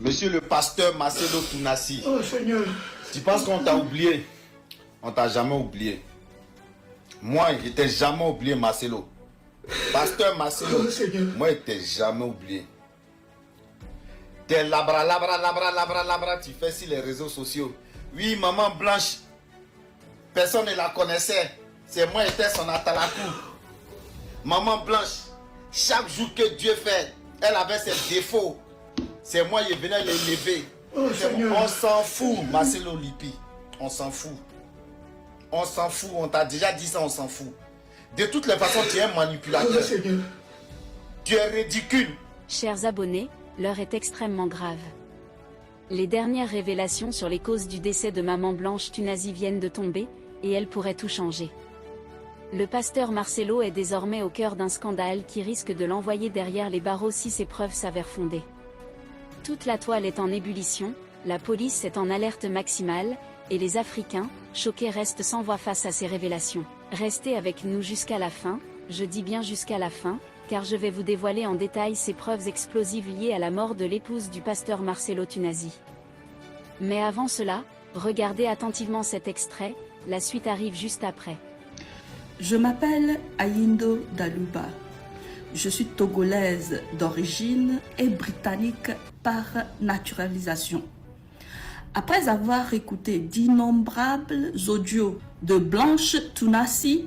Monsieur le pasteur Marcelo Tounassi, oh Seigneur, tu penses qu'on t'a oublié? On t'a jamais oublié. Moi, je t'ai jamais oublié, Marcelo. Pasteur Marcelo, oh, moi, je t'ai jamais oublié. T'es labra, tu fais sur les réseaux sociaux. Oui, maman Blanche, personne ne la connaissait. C'est moi qui étais son atalakou. Maman Blanche, chaque jour que Dieu fait, elle avait ses défauts. C'est moi qui venais les lever. Oh, on s'en fout, Marcelo Lippi. On s'en fout. On s'en fout. On t'a déjà dit ça, on s'en fout. De toutes les façons, tu es un manipulateur. Oh, tu es ridicule. Chers abonnés, l'heure est extrêmement grave. Les dernières révélations sur les causes du décès de Maman Blanche Tounassi viennent de tomber, et elles pourraient tout changer. Le pasteur Marcelo est désormais au cœur d'un scandale qui risque de l'envoyer derrière les barreaux si ces preuves s'avèrent fondées. Toute la toile est en ébullition, la police est en alerte maximale, et les Africains, choqués, restent sans voix face à ces révélations. Restez avec nous jusqu'à la fin, je dis bien jusqu'à la fin, car je vais vous dévoiler en détail ces preuves explosives liées à la mort de l'épouse du pasteur Marcelo Tounassi. Mais avant cela, regardez attentivement cet extrait, la suite arrive juste après. Je m'appelle Ayindo Daluba. Je suis togolaise d'origine et britannique par naturalisation. Après avoir écouté d'innombrables audios de Blanche Tounassi,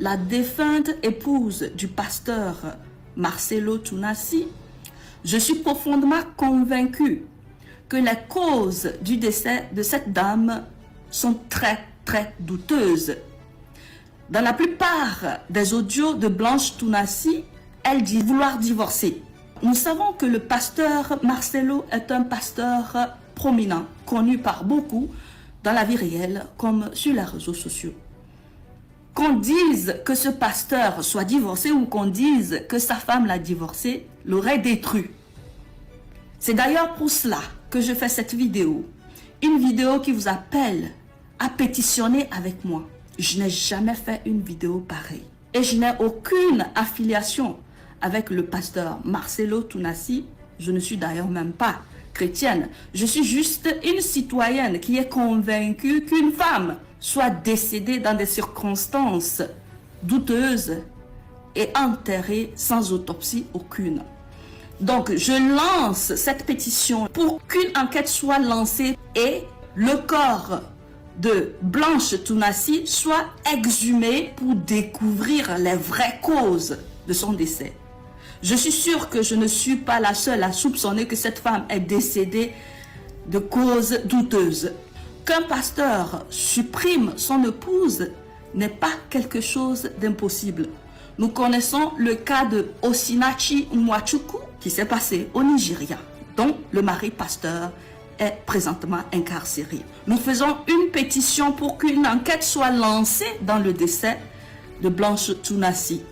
la défunte épouse du pasteur Marcelo Tounassi, je suis profondément convaincue que les causes du décès de cette dame sont très douteuses. Dans la plupart des audios de Blanche Tounassi, elle dit vouloir divorcer. Nous savons que le pasteur Marcelo est un pasteur prominent, connu par beaucoup dans la vie réelle comme sur les réseaux sociaux. Qu'on dise que ce pasteur soit divorcé ou qu'on dise que sa femme l'a divorcé, l'aurait détruit. C'est d'ailleurs pour cela que je fais cette vidéo. Une vidéo qui vous appelle à pétitionner avec moi. Je n'ai jamais fait une vidéo pareille. Et je n'ai aucune affiliation avec le pasteur Marcelo Tounassi. Je ne suis d'ailleurs même pas chrétienne. Je suis juste une citoyenne qui est convaincue qu'une femme soit décédée dans des circonstances douteuses et enterrée sans autopsie aucune. Donc, je lance cette pétition pour qu'une enquête soit lancée et le corps de Blanche Tounassi soit exhumé pour découvrir les vraies causes de son décès. Je suis sûre que je ne suis pas la seule à soupçonner que cette femme est décédée de causes douteuses. Qu'un pasteur supprime son épouse n'est pas quelque chose d'impossible. Nous connaissons le cas de Osinachi Nwachukwu qui s'est passé au Nigeria, dont le mari pasteur est présentement incarcéré. Nous faisons une pétition pour qu'une enquête soit lancée dans le décès de Blanche Tounassi.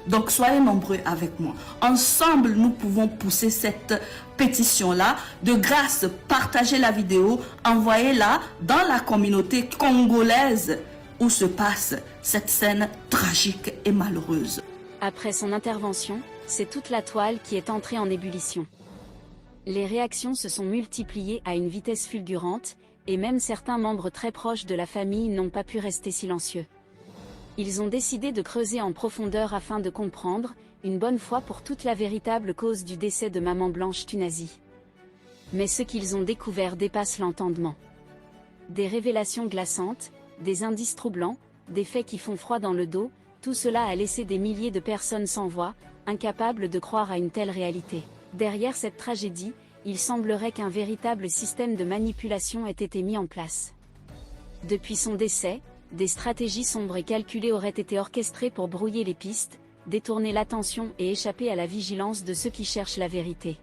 Donc soyez nombreux avec moi. Ensemble, nous pouvons pousser cette pétition-là. De grâce, partagez la vidéo, envoyez-la dans la communauté congolaise où se passe cette scène tragique et malheureuse. Après son intervention, c'est toute la toile qui est entrée en ébullition. Les réactions se sont multipliées à une vitesse fulgurante, et même certains membres très proches de la famille n'ont pas pu rester silencieux. Ils ont décidé de creuser en profondeur afin de comprendre, une bonne fois pour toutes, la véritable cause du décès de Maman Blanche Tounassi. Mais ce qu'ils ont découvert dépasse l'entendement. Des révélations glaçantes, des indices troublants, des faits qui font froid dans le dos, tout cela a laissé des milliers de personnes sans voix, incapables de croire à une telle réalité. Derrière cette tragédie, il semblerait qu'un véritable système de manipulation ait été mis en place. Depuis son décès, des stratégies sombres et calculées auraient été orchestrées pour brouiller les pistes, détourner l'attention et échapper à la vigilance de ceux qui cherchent la vérité.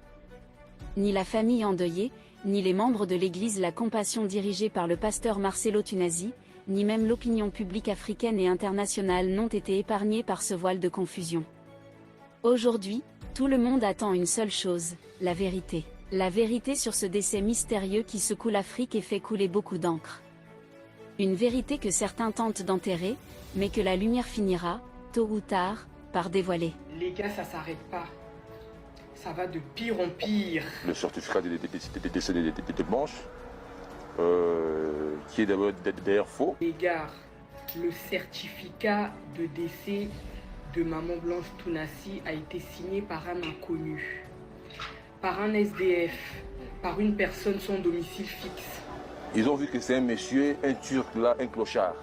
Ni la famille endeuillée, ni les membres de l'Église La Compassion dirigée par le pasteur Marcelo Tounassi, ni même l'opinion publique africaine et internationale n'ont été épargnés par ce voile de confusion. Aujourd'hui, tout le monde attend une seule chose, la vérité. La vérité sur ce décès mystérieux qui secoue l'Afrique et fait couler beaucoup d'encre. Une vérité que certains tentent d'enterrer, mais que la lumière finira, tôt ou tard, par dévoiler. Les gars, ça s'arrête pas. Ça va de pire en pire. Le certificat de décès des Blanches, qui est d'ailleurs faux. Les gars, le certificat de décès de Maman Blanche Tounassi a été signé par un inconnu, par un SDF, par une personne sans domicile fixe. Ils ont vu que c'est un monsieur, un Turc là, un clochard.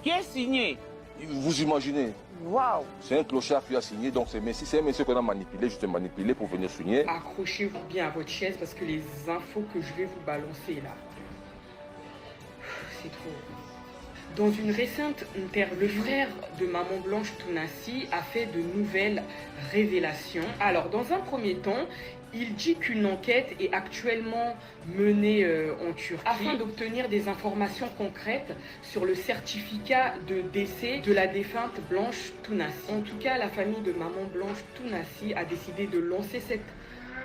Qui est signé? Vous imaginez? Waouh! C'est un clochard qui a signé, donc c'est un monsieur qu'on a manipulé, juste manipulé pour venir signer. Accrochez-vous bien à votre chaise parce que les infos que je vais vous balancer là, c'est trop. Dans une récente interview, le frère de Maman Blanche Tounassi a fait de nouvelles révélations. Alors, dans un premier temps, il dit qu'une enquête est actuellement menée en Turquie afin d'obtenir des informations concrètes sur le certificat de décès de la défunte Blanche Tounassi. En tout cas, la famille de Maman Blanche Tounassi a décidé de lancer cette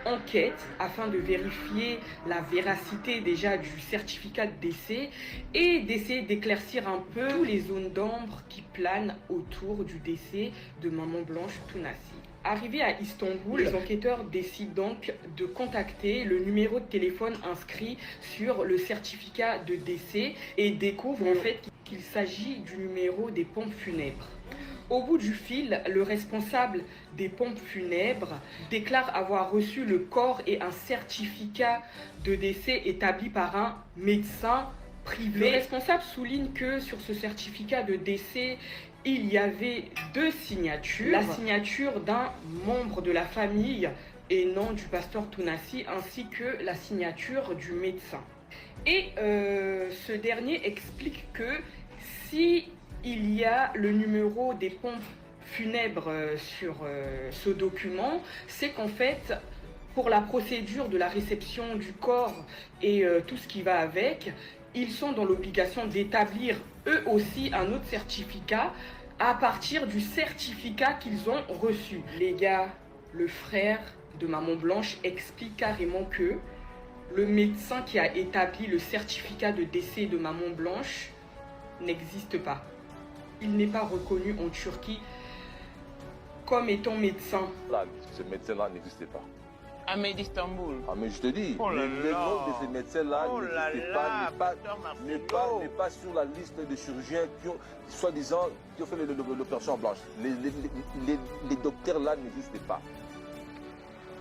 enquête afin de vérifier la véracité déjà du certificat de décès et d'essayer d'éclaircir un peu les zones d'ombre qui planent autour du décès de Maman Blanche Tounassi. Arrivés à Istanbul, les enquêteurs décident donc de contacter le numéro de téléphone inscrit sur le certificat de décès et découvrent en fait qu'il s'agit du numéro des pompes funèbres. Au bout du fil, le responsable des pompes funèbres déclare avoir reçu le corps et un certificat de décès établi par un médecin privé. Le responsable souligne que sur ce certificat de décès, il y avait deux signatures. La signature d'un membre de la famille et non du pasteur Tounassi, ainsi que la signature du médecin. Et ce dernier explique que si il y a le numéro des pompes funèbres sur ce document, c'est qu'en fait, pour la procédure de la réception du corps et tout ce qui va avec, ils sont dans l'obligation d'établir eux aussi un autre certificat à partir du certificat qu'ils ont reçu. Les gars, le frère de Maman Blanche explique carrément que le médecin qui a établi le certificat de décès de Maman Blanche n'existe pas. Il n'est pas reconnu en Turquie comme étant médecin. Là, ce médecin-là n'existait pas. Ahmed Istanbul. Ah mais je te dis, Oh là le là. nom de ces médecins-là Oh là n'existait là, pas, docteur Marcelo. n'est pas sur la liste des chirurgiens qui ont, soi-disant, qui ont fait l'opération blanche. Les docteurs là n'existaient pas.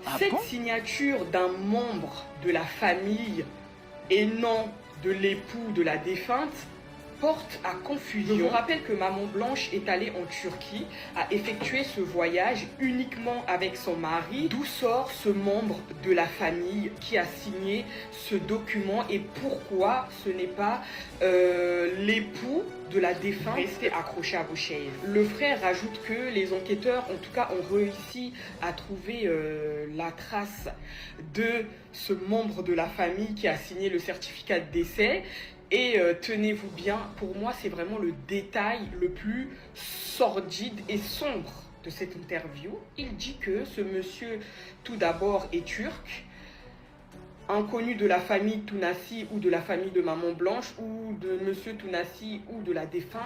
Ah Cette bon? signature d'un membre de la famille et non de l'époux de la défunte porte à confusion. Je vous rappelle que Maman Blanche est allée en Turquie, a effectué ce voyage uniquement avec son mari. D'où sort ce membre de la famille qui a signé ce document et pourquoi ce n'est pas l'époux de la défunte? Restez accrochés à vos chaises. Le frère rajoute que les enquêteurs, en tout cas, ont réussi à trouver la trace de ce membre de la famille qui a signé le certificat de décès. Et tenez-vous bien, pour moi, c'est vraiment le détail le plus sordide et sombre de cette interview. Il dit que ce monsieur, tout d'abord, est turc, inconnu de la famille Tounassi ou de la famille de Maman Blanche ou de monsieur Tounassi ou de la défunte.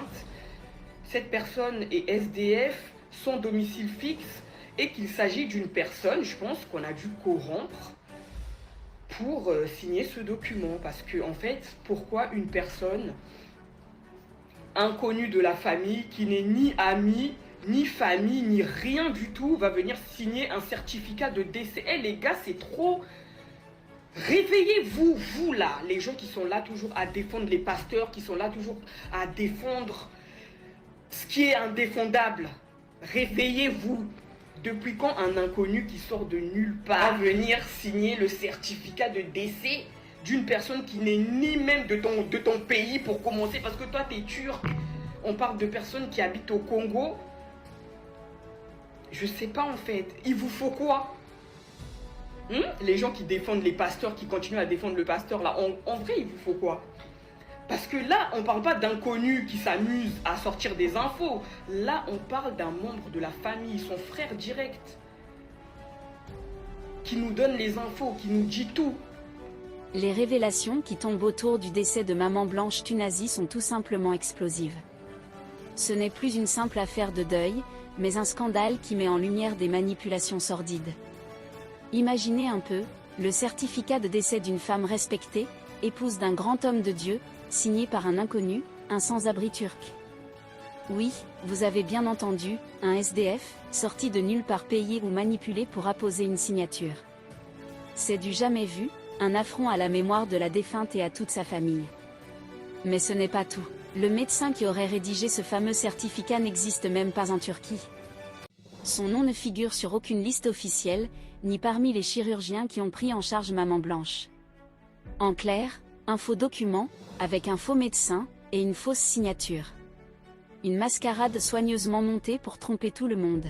Cette personne est SDF, sans domicile fixe, et qu'il s'agit d'une personne, je pense, qu'on a dû corrompre pour signer ce document. Parce que, en fait, pourquoi une personne inconnue de la famille, qui n'est ni amie, ni famille, ni rien du tout, va venir signer un certificat de décès? Eh les gars, c'est trop... Réveillez-vous, vous là, les gens qui sont là toujours à défendre les pasteurs, qui sont là toujours à défendre ce qui est indéfendable. Réveillez-vous. Depuis quand un inconnu qui sort de nulle part va venir signer le certificat de décès d'une personne qui n'est ni même de ton pays pour commencer? Parce que toi, tu es turc. On parle de personnes qui habitent au Congo. Je sais pas en fait. Il vous faut quoi? Les gens qui défendent les pasteurs, qui continuent à défendre le pasteur là, en vrai, il vous faut quoi? Parce que là, on ne parle pas d'inconnus qui s'amusent à sortir des infos. Là, on parle d'un membre de la famille, son frère direct, qui nous donne les infos, qui nous dit tout. Les révélations qui tombent autour du décès de Maman Blanche Tunazi sont tout simplement explosives. Ce n'est plus une simple affaire de deuil, mais un scandale qui met en lumière des manipulations sordides. Imaginez un peu, le certificat de décès d'une femme respectée, épouse d'un grand homme de Dieu, signé par un inconnu, un sans-abri turc. Oui, vous avez bien entendu, un SDF, sorti de nulle part payé ou manipulé pour apposer une signature. C'est du jamais vu, un affront à la mémoire de la défunte et à toute sa famille. Mais ce n'est pas tout. Le médecin qui aurait rédigé ce fameux certificat n'existe même pas en Turquie. Son nom ne figure sur aucune liste officielle, ni parmi les chirurgiens qui ont pris en charge Maman Blanche. En clair, un faux document, avec un faux médecin, et une fausse signature. Une mascarade soigneusement montée pour tromper tout le monde.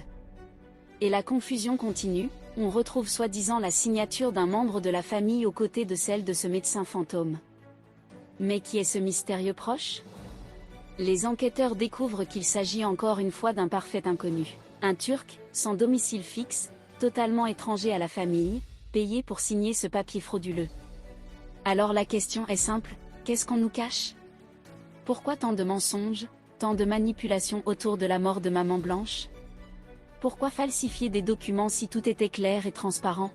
Et la confusion continue, on retrouve soi-disant la signature d'un membre de la famille aux côtés de celle de ce médecin fantôme. Mais qui est ce mystérieux proche ? Les enquêteurs découvrent qu'il s'agit encore une fois d'un parfait inconnu. Un Turc, sans domicile fixe, totalement étranger à la famille, payé pour signer ce papier frauduleux. Alors la question est simple, qu'est-ce qu'on nous cache ? Pourquoi tant de mensonges, tant de manipulations autour de la mort de Maman Blanche ? Pourquoi falsifier des documents si tout était clair et transparent ?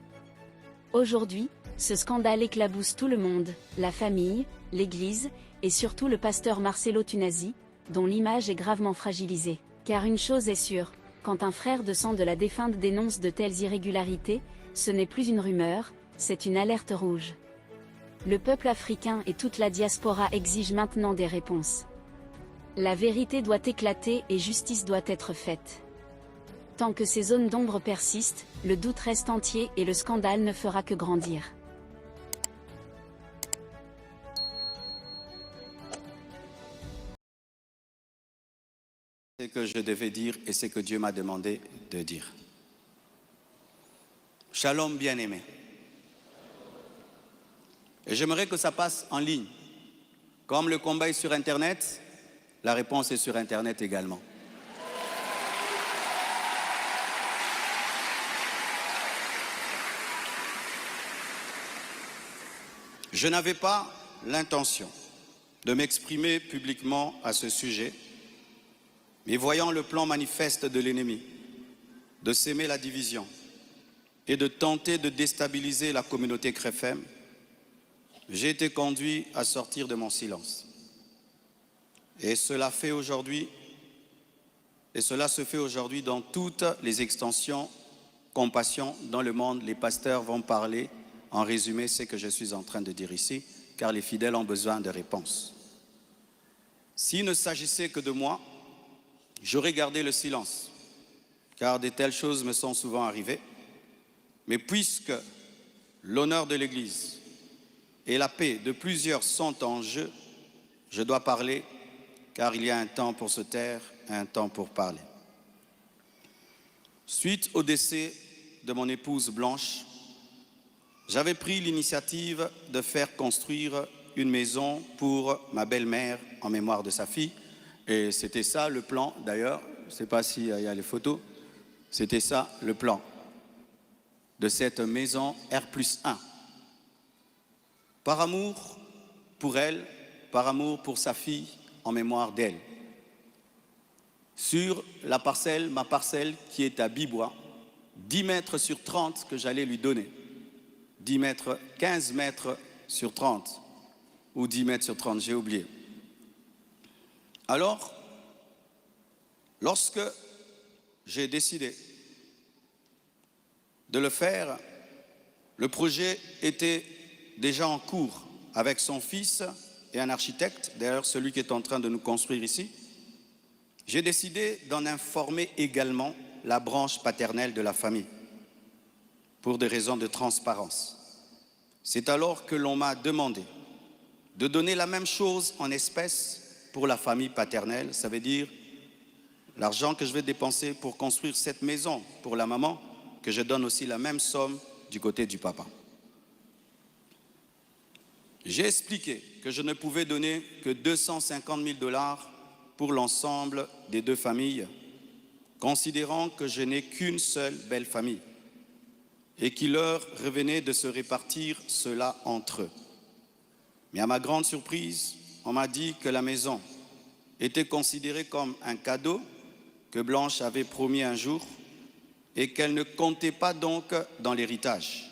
Aujourd'hui, ce scandale éclabousse tout le monde, la famille, l'Église, et surtout le pasteur Marcelo Tunazi, dont l'image est gravement fragilisée. Car une chose est sûre, quand un frère de sang de la défunte dénonce de telles irrégularités, ce n'est plus une rumeur, c'est une alerte rouge. Le peuple africain et toute la diaspora exigent maintenant des réponses. La vérité doit éclater et justice doit être faite. Tant que ces zones d'ombre persistent, le doute reste entier et le scandale ne fera que grandir. Ce que je devais dire et ce que Dieu m'a demandé de dire. Shalom bien-aimé. Et j'aimerais que ça passe en ligne. Comme le combat est sur Internet, la réponse est sur Internet également. Je n'avais pas l'intention de m'exprimer publiquement à ce sujet, mais voyant le plan manifeste de l'ennemi, de s'aimer la division et de tenter de déstabiliser la communauté Krefem, j'ai été conduit à sortir de mon silence. Et cela se fait aujourd'hui dans toutes les extensions compassion dans le monde. Les pasteurs vont parler en résumé ce que je suis en train de dire ici, car les fidèles ont besoin de réponses. S'il ne s'agissait que de moi, j'aurais gardé le silence, car de telles choses me sont souvent arrivées. Mais puisque l'honneur de l'Église et la paix de plusieurs sont en jeu, je dois parler, car il y a un temps pour se taire et un temps pour parler. Suite au décès de mon épouse Blanche, j'avais pris l'initiative de faire construire une maison pour ma belle-mère en mémoire de sa fille. Et c'était ça le plan, d'ailleurs, je ne sais pas s'il y a les photos, c'était ça le plan de cette maison R+1. Par amour pour elle, par amour pour sa fille, en mémoire d'elle. Sur la parcelle, ma parcelle qui est à Bibois, 10 mètres sur 30 que j'allais lui donner. 10 mètres, 15 mètres sur 30, ou 10 mètres sur 30, j'ai oublié. Alors, lorsque j'ai décidé de le faire, le projet était déjà en cours avec son fils et un architecte, d'ailleurs celui qui est en train de nous construire ici. J'ai décidé d'en informer également la branche paternelle de la famille, pour des raisons de transparence. C'est alors que l'on m'a demandé de donner la même chose en espèces pour la famille paternelle, ça veut dire l'argent que je vais dépenser pour construire cette maison pour la maman, que je donne aussi la même somme du côté du papa. J'ai expliqué que je ne pouvais donner que 250 000 $ pour l'ensemble des deux familles, considérant que je n'ai qu'une seule belle famille et qu'il leur revenait de se répartir cela entre eux. Mais à ma grande surprise, on m'a dit que la maison était considérée comme un cadeau que Blanche avait promis un jour et qu'elle ne comptait pas donc dans l'héritage.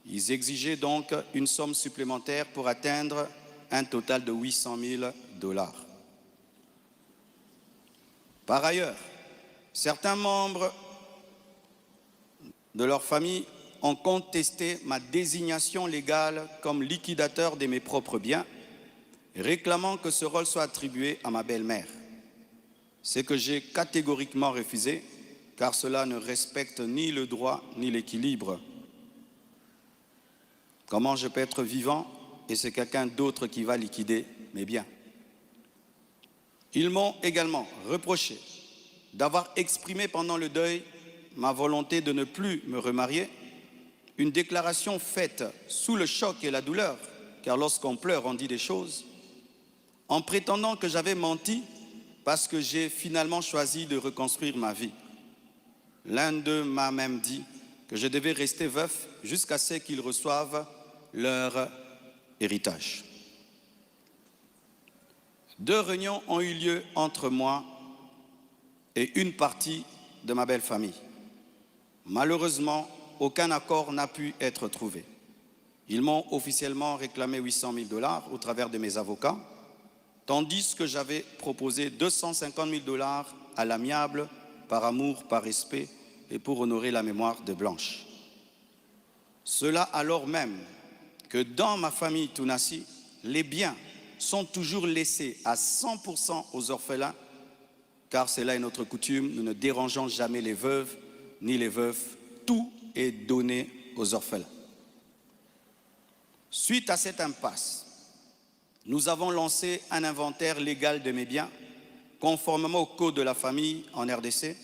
Ils exigeaient donc une somme supplémentaire pour atteindre un total de 800 000 $. Par ailleurs, certains membres de leur famille ont contesté ma désignation légale comme liquidateur de mes propres biens, réclamant que ce rôle soit attribué à ma belle-mère. C'est que j'ai catégoriquement refusé, car cela ne respecte ni le droit ni l'équilibre. Comment je peux être vivant et c'est quelqu'un d'autre qui va liquider mes biens? Ils m'ont également reproché d'avoir exprimé pendant le deuil ma volonté de ne plus me remarier, une déclaration faite sous le choc et la douleur, car lorsqu'on pleure, on dit des choses, en prétendant que j'avais menti parce que j'ai finalement choisi de reconstruire ma vie. L'un d'eux m'a même dit que je devais rester veuf jusqu'à ce qu'ils reçoivent leur héritage. 2 réunions ont eu lieu entre moi et une partie de ma belle famille. Malheureusement, aucun accord n'a pu être trouvé. Ils m'ont officiellement réclamé 800 000 $ au travers de mes avocats, tandis que j'avais proposé 250 000 $ à l'amiable, par amour, par respect et pour honorer la mémoire de Blanche. Cela alors même que dans ma famille Tounassi, les biens sont toujours laissés à 100% aux orphelins, car c'est là est notre coutume, nous ne dérangeons jamais les veuves ni les veufs, tout est donné aux orphelins. Suite à cette impasse, nous avons lancé un inventaire légal de mes biens, conformément au code de la famille en RDC,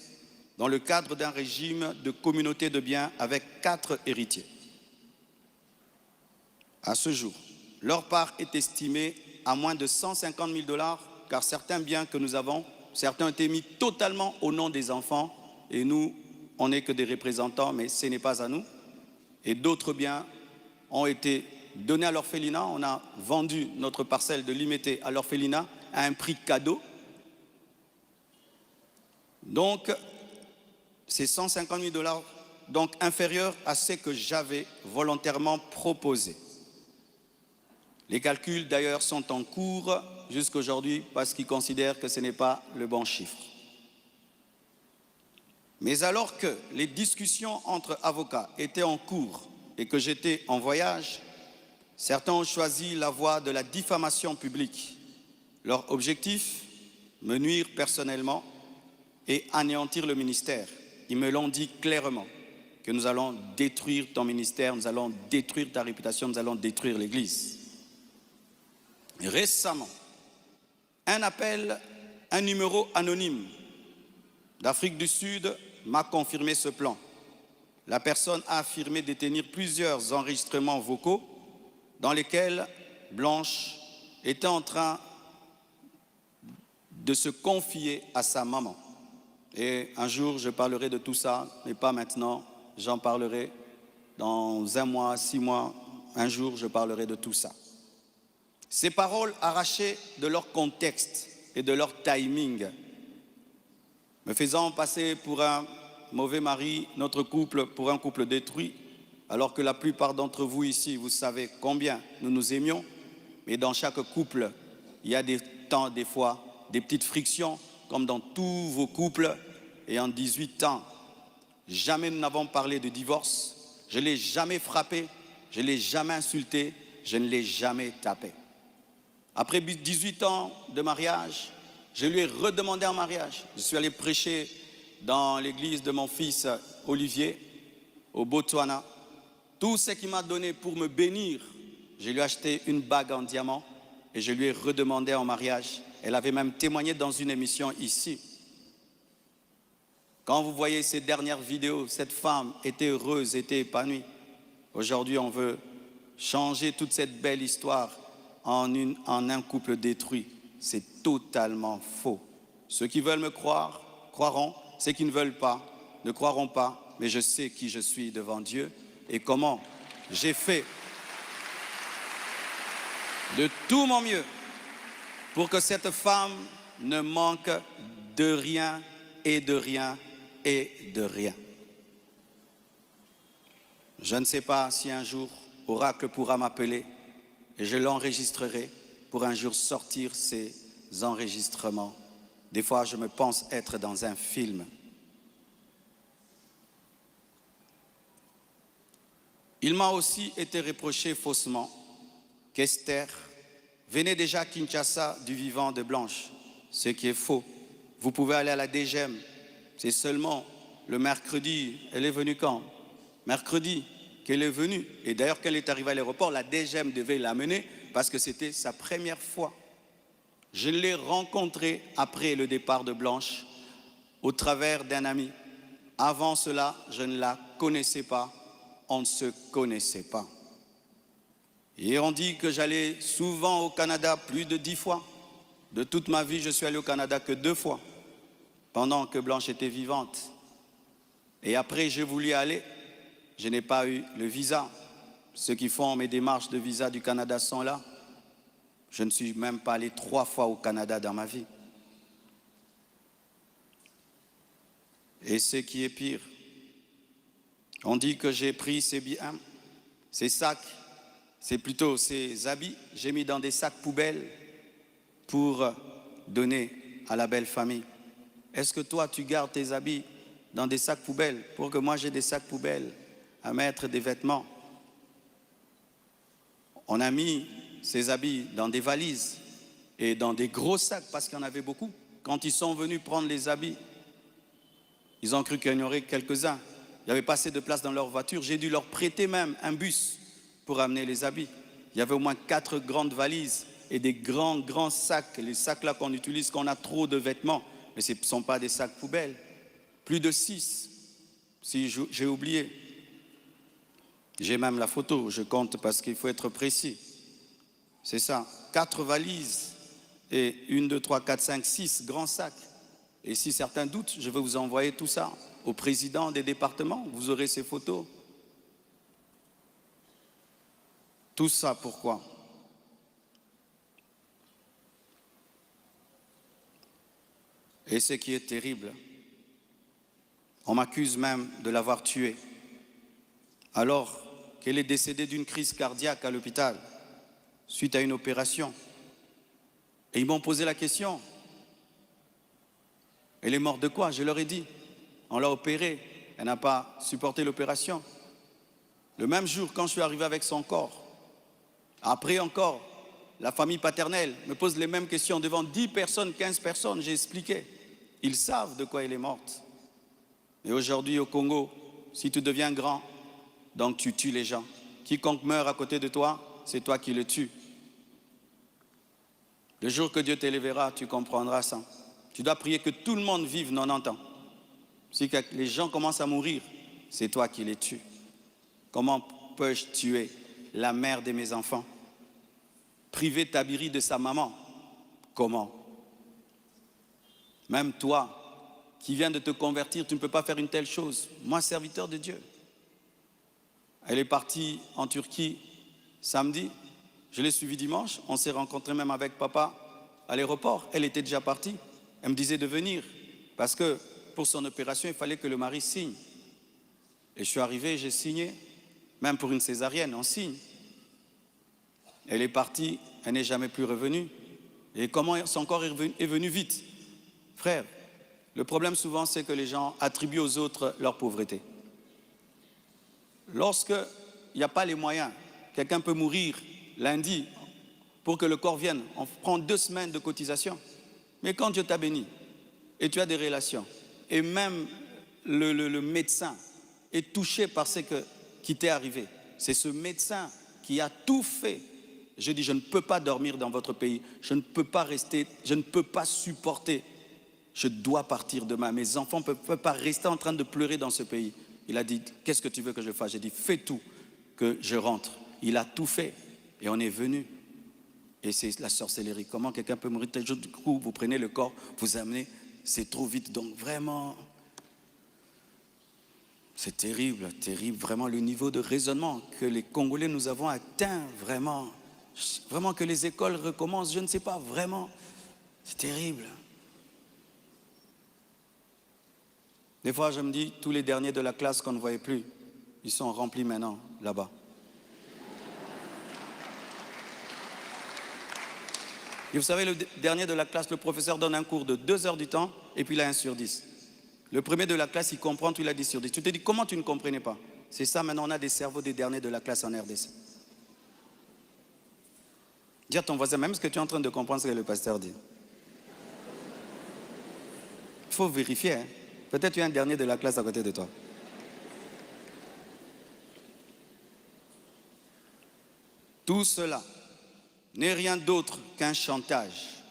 dans le cadre d'un régime de communauté de biens avec 4 héritiers. À ce jour, leur part est estimée à moins de 150 000 $, car certains biens que nous avons, certains ont été mis totalement au nom des enfants, et nous, on n'est que des représentants, mais ce n'est pas à nous. Et d'autres biens ont été donnés à l'orphelinat. On a vendu notre parcelle de Limété à l'orphelinat à un prix cadeau. Donc, c'est 150 000 $, donc inférieur à ce que j'avais volontairement proposé. Les calculs d'ailleurs sont en cours jusqu'à aujourd'hui parce qu'ils considèrent que ce n'est pas le bon chiffre. Mais alors que les discussions entre avocats étaient en cours et que j'étais en voyage, certains ont choisi la voie de la diffamation publique. Leur objectif, me nuire personnellement et anéantir le ministère. Ils me l'ont dit clairement, que nous allons détruire ton ministère, nous allons détruire ta réputation, nous allons détruire l'Église. Récemment, un numéro anonyme d'Afrique du Sud m'a confirmé ce plan. La personne a affirmé détenir plusieurs enregistrements vocaux dans lesquels Blanche était en train de se confier à sa maman. Et un jour, je parlerai de tout ça, mais pas maintenant. J'en parlerai dans 1 mois, 6 mois. Un jour, je parlerai de tout ça. Ces paroles arrachées de leur contexte et de leur timing, me faisant passer pour un mauvais mari, notre couple pour un couple détruit, alors que la plupart d'entre vous ici, vous savez combien nous nous aimions, mais dans chaque couple, il y a des temps, des fois, des petites frictions, comme dans tous vos couples. Et en 18 ans, jamais nous n'avons parlé de divorce, je ne l'ai jamais frappé, je ne l'ai jamais insulté, je ne l'ai jamais tapé. Après 18 ans de mariage, je lui ai redemandé en mariage. Je suis allé prêcher dans l'église de mon fils Olivier, au Botswana. Tout ce qu'il m'a donné pour me bénir, je lui ai acheté une bague en diamant et je lui ai redemandé en mariage. Elle avait même témoigné dans une émission ici. Quand vous voyez ces dernières vidéos, cette femme était heureuse, était épanouie. Aujourd'hui, on veut changer toute cette belle histoire en un couple détruit. C'est totalement faux. Ceux qui veulent me croire, croiront. Ceux qui ne veulent pas, ne croiront pas. Mais je sais qui je suis devant Dieu et comment j'ai fait de tout mon mieux pour que cette femme ne manque de rien et de rien et de rien. Je ne sais pas si un jour Oracle pourra m'appeler et je l'enregistrerai pour un jour sortir ces enregistrements. Des fois, je me pense être dans un film. Il m'a aussi été reproché faussement qu'Esther venait déjà à Kinshasa du vivant de Blanche, ce qui est faux. Vous pouvez aller à la DGM, c'est seulement le mercredi. Elle est venue quand? Mercredi qu'elle est venue. Et d'ailleurs, quand elle est arrivée à l'aéroport, la DGM devait l'amener parce que c'était sa première fois. Je l'ai rencontrée après le départ de Blanche au travers d'un ami. Avant cela, je ne la connaissais pas. On ne se connaissait pas. Et on dit que j'allais souvent au Canada, plus de 10 fois. De toute ma vie, je suis allé au Canada que 2 fois, pendant que Blanche était vivante. Et après, j'ai voulu aller, je n'ai pas eu le visa. Ceux qui font mes démarches de visa du Canada sont là. Je ne suis même pas allé 3 fois au Canada dans ma vie. Et ce qui est pire, on dit que j'ai pris ces biens, ces sacs, c'est plutôt ces habits, j'ai mis dans des sacs poubelles pour donner à la belle famille. Est-ce que toi, tu gardes tes habits dans des sacs poubelles pour que moi, j'ai des sacs poubelles à mettre des vêtements? On a mis ces habits dans des valises et dans des gros sacs parce qu'il y en avait beaucoup. Quand ils sont venus prendre les habits, ils ont cru qu'il y en aurait quelques-uns. Il n'y avait pas assez de place dans leur voiture. J'ai dû leur prêter même un bus pour amener les habits. Il y avait au moins 4 grandes valises et des grands sacs. Les sacs là qu'on utilise quand on a trop de vêtements. Mais ce ne sont pas des sacs poubelles. Plus de 6, si j'ai oublié. J'ai même la photo, je compte parce qu'il faut être précis. C'est ça, 4 valises et 1, 2, 3, 4, 5, 6 grands sacs. Et si certains doutent, je vais vous envoyer tout ça au président des départements. Vous aurez ces photos. Tout ça, pourquoi? Et ce qui est terrible, on m'accuse même de l'avoir tuée, alors qu'elle est décédée d'une crise cardiaque à l'hôpital, suite à une opération. Et ils m'ont posé la question, elle est morte de quoi? Je leur ai dit, on l'a opérée, elle n'a pas supporté l'opération. Le même jour, quand je suis arrivé avec son corps, après encore, la famille paternelle me pose les mêmes questions devant 10 personnes, 15 personnes, j'ai expliqué. Ils savent de quoi elle est morte. Et aujourd'hui au Congo, si tu deviens grand, donc tu tues les gens. Quiconque meurt à côté de toi, c'est toi qui le tues. Le jour que Dieu t'élèvera, tu comprendras ça. Tu dois prier que tout le monde vive 90 ans. Si les gens commencent à mourir, c'est toi qui les tues. Comment peux-je tuer la mère de mes enfants? Priver Tabiri de sa maman? Comment? Même toi, qui viens de te convertir, tu ne peux pas faire une telle chose. Moi, serviteur de Dieu. Elle est partie en Turquie samedi. Je l'ai suivie dimanche. On s'est rencontrés même avec papa à l'aéroport. Elle était déjà partie. Elle me disait de venir parce que pour son opération, il fallait que le mari signe. Et je suis arrivé, j'ai signé. Même pour une césarienne, on signe. Elle est partie, elle n'est jamais plus revenue. Et comment son corps est venu vite? Frère, le problème souvent, c'est que les gens attribuent aux autres leur pauvreté. Lorsqu'il n'y a pas les moyens, quelqu'un peut mourir lundi pour que le corps vienne. On prend 2 semaines de cotisation. Mais quand Dieu t'a béni et tu as des relations, et même le médecin est touché par ce qui t'est arrivé, c'est ce médecin qui a tout fait. Je dis, je ne peux pas dormir dans votre pays, je ne peux pas rester, je ne peux pas supporter. Je dois partir demain. Mes enfants ne peuvent pas rester en train de pleurer dans ce pays. Il a dit, qu'est-ce que tu veux que je fasse? J'ai dit, fais tout que je rentre. Il a tout fait et on est venu. Et c'est la sorcellerie. Comment quelqu'un peut mourir tel jour? Du coup, vous prenez le corps, vous amenez, c'est trop vite. Donc vraiment, c'est terrible, terrible. Vraiment le niveau de raisonnement que les Congolais nous avons atteint, vraiment. Vraiment que les écoles recommencent, je ne sais pas, vraiment. C'est terrible. Des fois, je me dis, tous les derniers de la classe qu'on ne voyait plus, ils sont remplis maintenant, là-bas. Et vous savez, le dernier de la classe, le professeur donne un cours de 2 heures du temps, et puis il a 1 sur 10. Le premier de la classe, il comprend, tout il a 10 sur 10. Tu te dis, comment tu ne comprenais pas? C'est ça, maintenant, on a des cerveaux des derniers de la classe en RDC. Dis à ton voisin, même ce que tu es en train de comprendre, ce que le pasteur dit. Il faut vérifier, hein. Peut-être tu as un dernier de la classe à côté de toi. Tout cela n'est rien d'autre qu'un chantage,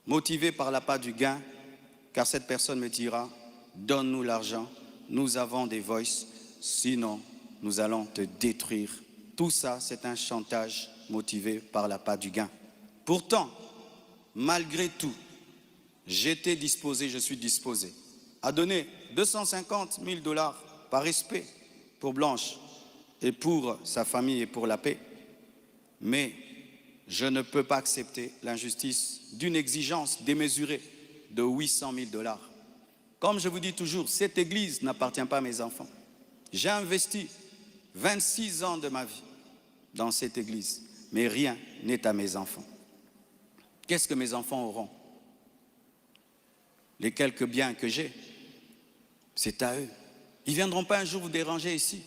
motivé par l'appât du gain, car cette personne me dira, donne-nous l'argent, nous avons des voices, sinon nous allons te détruire. Tout ça, c'est un chantage motivé par l'appât du gain. Pourtant, malgré tout, j'étais disposé, je suis disposé à donner 250 000 $ par respect pour Blanche et pour sa famille et pour la paix. Mais je ne peux pas accepter l'injustice d'une exigence démesurée de 800 000 $. Comme je vous dis toujours, cette église n'appartient pas à mes enfants. J'ai investi 26 ans de ma vie dans cette église, mais rien n'est à mes enfants. Qu'est-ce que mes enfants auront? Les quelques biens que j'ai, c'est à eux. Ils ne viendront pas un jour vous déranger ici.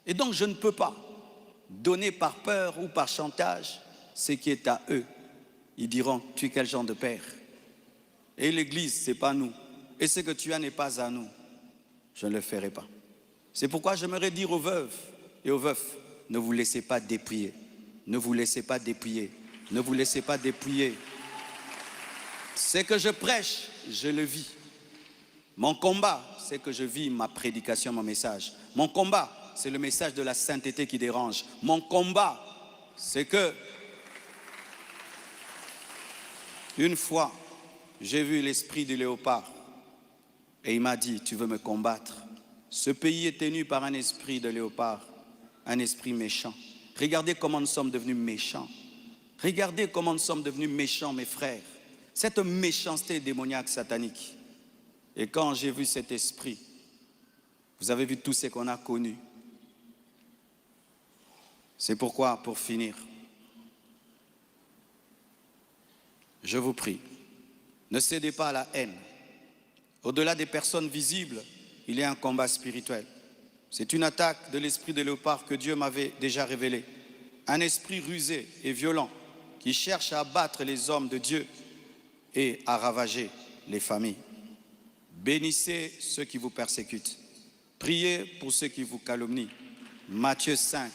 Et donc je ne peux pas donner par peur ou par chantage ce qui est à eux. Ils diront, tu es quel genre de père? Et l'église, ce n'est pas nous. Et ce que tu as n'est pas à nous. Je ne le ferai pas. C'est pourquoi j'aimerais dire aux veuves et aux veufs, ne vous laissez pas dépouiller. Ne vous laissez pas dépouiller. Ne vous laissez pas dépouiller. Ce que je prêche, je le vis. Mon combat, c'est que je vis ma prédication, mon message. Mon combat, c'est le message de la sainteté qui dérange. Mon combat, c'est que une fois, j'ai vu l'esprit du léopard et il m'a dit, tu veux me combattre? Ce pays est tenu par un esprit de léopard, un esprit méchant. Regardez comment nous sommes devenus méchants. Regardez comment nous sommes devenus méchants, mes frères. Cette méchanceté démoniaque satanique. Et quand j'ai vu cet esprit, vous avez vu tout ce qu'on a connu. C'est pourquoi, pour finir, je vous prie, ne cédez pas à la haine. Au-delà des personnes visibles, il y a un combat spirituel. C'est une attaque de l'esprit de léopard que Dieu m'avait déjà révélé. Un esprit rusé et violent qui cherche à abattre les hommes de Dieu et à ravager les familles. Bénissez ceux qui vous persécutent. Priez pour ceux qui vous calomnient. Matthieu 5,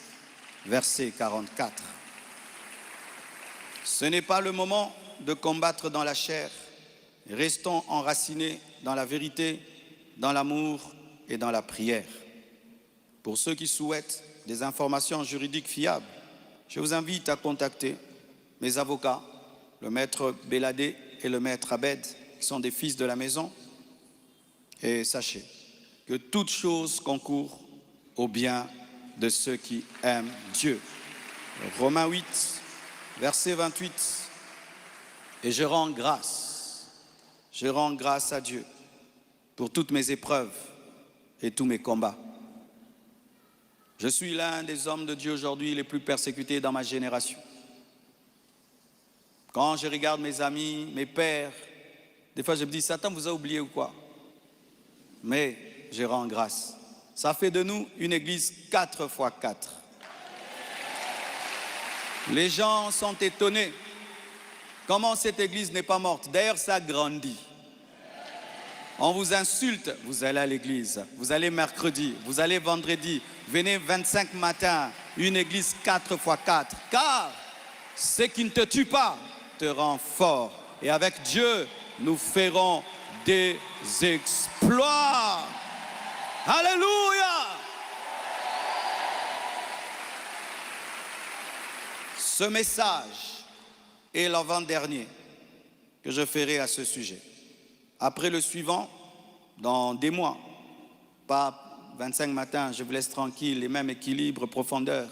verset 44. Ce n'est pas le moment de combattre dans la chair. Restons enracinés dans la vérité, dans l'amour et dans la prière. Pour ceux qui souhaitent des informations juridiques fiables, je vous invite à contacter mes avocats, le maître Béladé et le maître Abed, qui sont des fils de la maison. Et sachez que toute chose concourt au bien de ceux qui aiment Dieu. Romains 8, verset 28. Et je rends grâce à Dieu pour toutes mes épreuves et tous mes combats. Je suis l'un des hommes de Dieu aujourd'hui les plus persécutés dans ma génération. Quand je regarde mes amis, mes pères, des fois je me dis, Satan vous a oublié ou quoi? Mais je rends grâce. Ça fait de nous une église 4x4. Les gens sont étonnés. Comment cette église n'est pas morte? D'ailleurs, ça grandit. On vous insulte, vous allez à l'église. Vous allez mercredi, vous allez vendredi. Venez 25 matins, une église 4x4. Car ce qui ne te tue pas te rend fort. Et avec Dieu, nous ferons des exploits. Alléluia! Ce message est l'avant-dernier que je ferai à ce sujet. Après le suivant, dans des mois, pas 25 matins, je vous laisse tranquille, les mêmes équilibres, profondeurs.